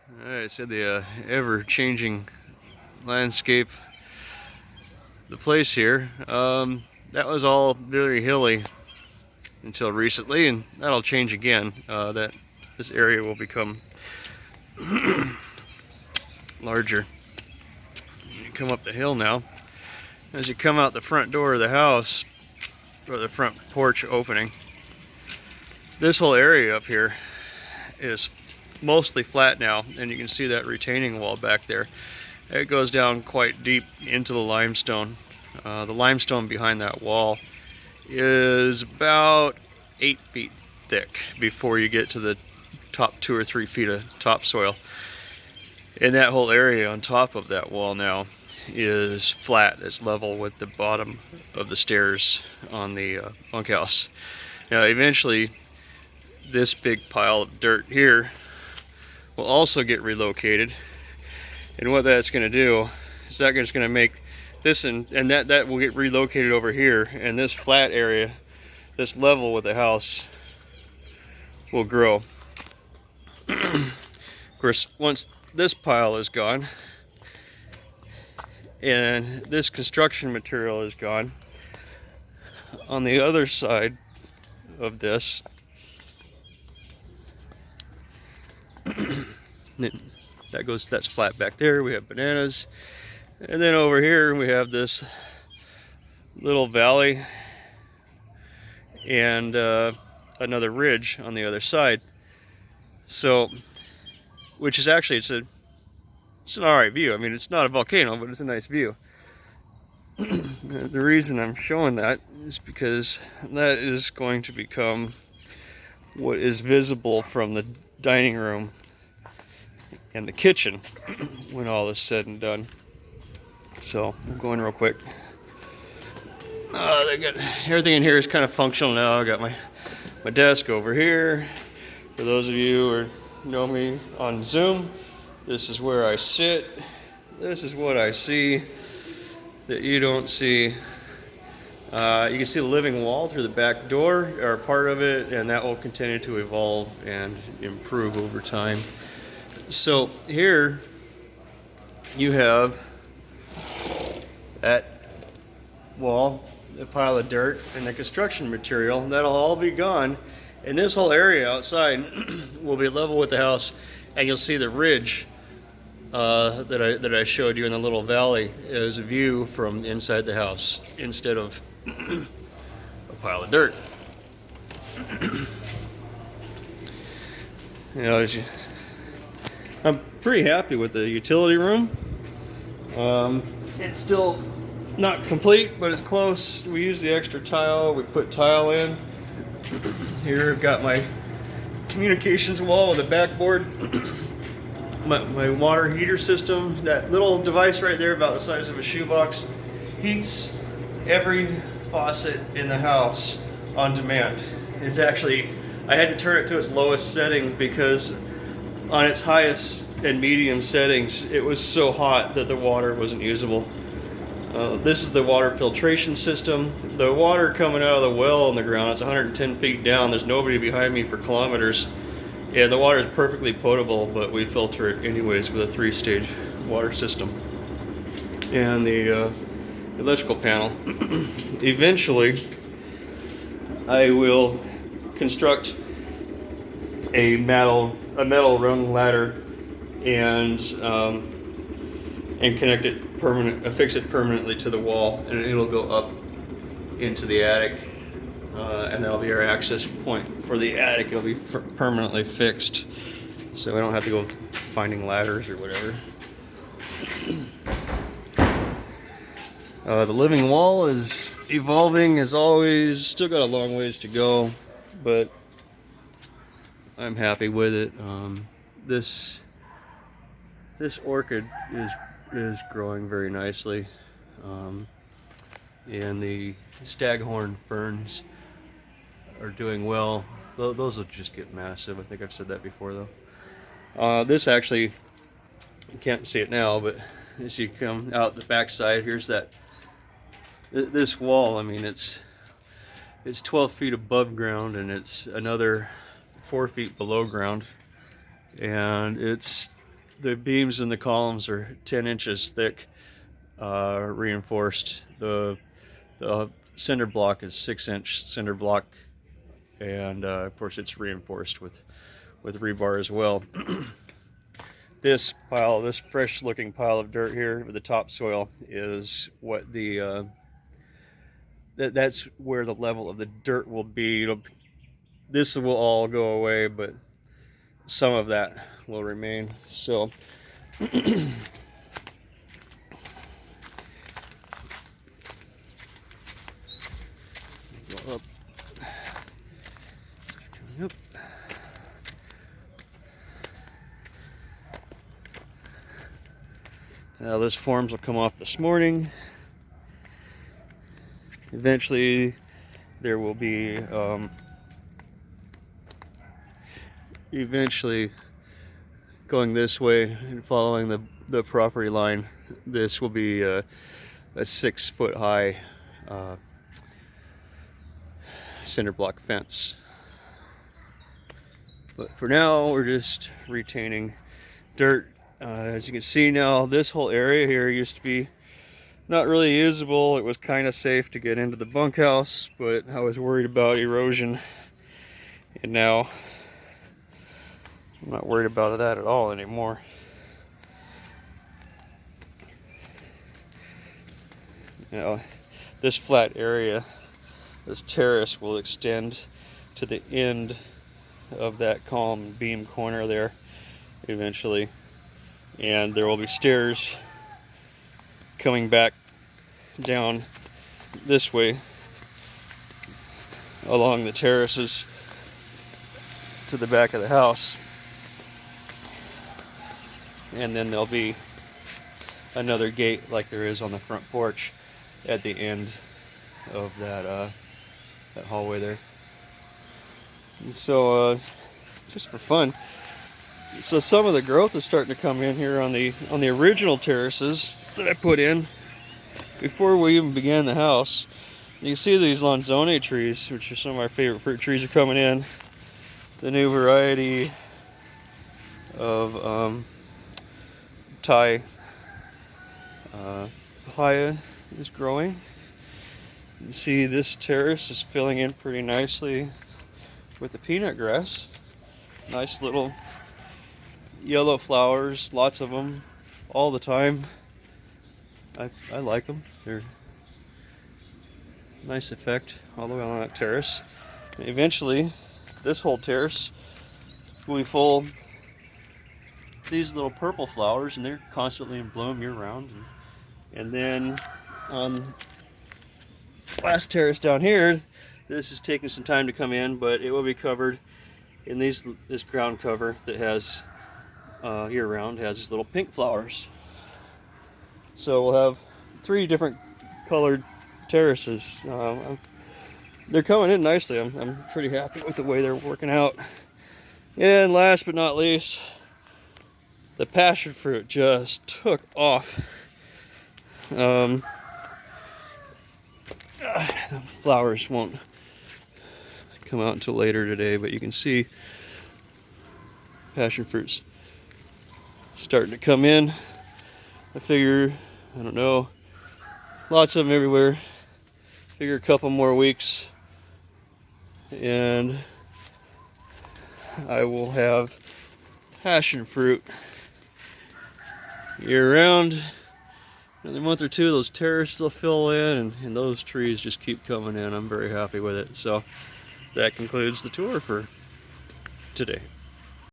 Alright, so the ever-changing landscape, the place here, that was all very hilly until recently, and that'll change again. This area will become larger. You come up the hill now. As you come out the front door of the house, or the front porch opening, this whole area up here is mostly flat now, and you can see that retaining wall back there. It goes down quite deep into the limestone. The limestone behind that wall is about 8 feet thick before you get to the top 2 or 3 feet of topsoil. And that whole area on top of that wall now is flat. It's level with the bottom of the stairs on the bunkhouse. Now eventually this big pile of dirt here will also get relocated, and what that's going to do is that's going to make this and that will get relocated over here, and this flat area, this level with the house, will grow. Of course, once this pile is gone and this construction material is gone, on the other side of this that's flat back there, we have bananas, and then over here we have this little valley and another ridge on the other side. So, which is actually, it's an alright view. I mean, it's not a volcano, but it's a nice view. The reason I'm showing that is because that is going to become what is visible from the dining room and the kitchen when all is said and done. So I'm going real quick. Everything in here is kind of functional now. I got my desk over here. For those of you who know me on Zoom, this is where I sit. This is what I see that you don't see. You can see the living wall through the back door, or part of it, and that will continue to evolve and improve over time. So here you have that wall, the pile of dirt, and the construction material. That'll all be gone, and this whole area outside will be level with the house, and you'll see the ridge that I showed you in the little valley as a view from inside the house instead of a pile of dirt. I'm pretty happy with the utility room. It's still not complete, but it's close. We use the extra tile. We put tile in. Here I've got my communications wall with a backboard. My water heater system, that little device right there about the size of a shoebox, heats every faucet in the house on demand. It's actually, I had to turn it to its lowest setting because on its highest and medium settings it was so hot that the water wasn't usable. This is the water filtration system. The water coming out of the well in the ground, it's 110 feet down. There's nobody behind me for kilometers. And the water is perfectly potable, but we filter it anyways with a 3-stage water system. And the electrical panel. Eventually, I will construct a metal rung ladder and connect it affix it permanently to the wall, and it'll go up into the attic. And that'll be our access point for the attic. It'll be permanently fixed, so we don't have to go finding ladders or whatever. The living wall is evolving as always. Still got a long ways to go, but I'm happy with it. This orchid is growing very nicely, and the staghorn ferns are doing well. Those will just get massive. I think I've said that before though. This actually, you can't see it now, but as you come out the backside, here's this wall. I mean, it's 12 feet above ground, and it's another 4 feet below ground, and it's the beams in the columns are 10 inches thick, reinforced. The cinder block is 6-inch cinder block, and of course it's reinforced with rebar as well. This fresh looking pile of dirt here with the topsoil is what the that's where the level of the dirt will be. This will all go away, but some of that will remain. So go up. Yep. Now this forms will come off this morning. Eventually there will be eventually going this way and following the property line, this will be a 6-foot high cinder block fence. But for now we're just retaining dirt. As you can see now, this whole area here used to be not really usable. It was kind of safe to get into the bunkhouse, but I was worried about erosion, and now I'm not worried about that at all anymore. Now, this flat area, this terrace, will extend to the end of that column beam corner there eventually, and there will be stairs coming back down this way along the terraces to the back of the house, and then there'll be another gate like there is on the front porch at the end of that hallway there. And so just for fun, so some of the growth is starting to come in here on the original terraces that I put in before we even began the house. You can see these Lanzone trees, which are some of my favorite fruit trees, are coming in. The new variety of Thai papaya is growing. You can see this terrace is filling in pretty nicely with the peanut grass. Nice little yellow flowers, lots of them all the time. I like them. They're a nice effect all the way along that terrace. And eventually this whole terrace will be full of these little purple flowers, and they're constantly in bloom year round. And then on this last terrace down here, this is taking some time to come in, but it will be covered in this ground cover that has year round, has these little pink flowers. So we'll have 3 different colored terraces. They're coming in nicely. I'm pretty happy with the way they're working out. And last but not least, the passion fruit just took off. The flowers won't come out until later today, but you can see passion fruits starting to come in. I figure, I don't know, lots of them everywhere. Figure a couple more weeks and I will have passion fruit year round. Another month or two, those terraces will fill in, and those trees just keep coming in. I'm very happy with it. So that concludes the tour for today.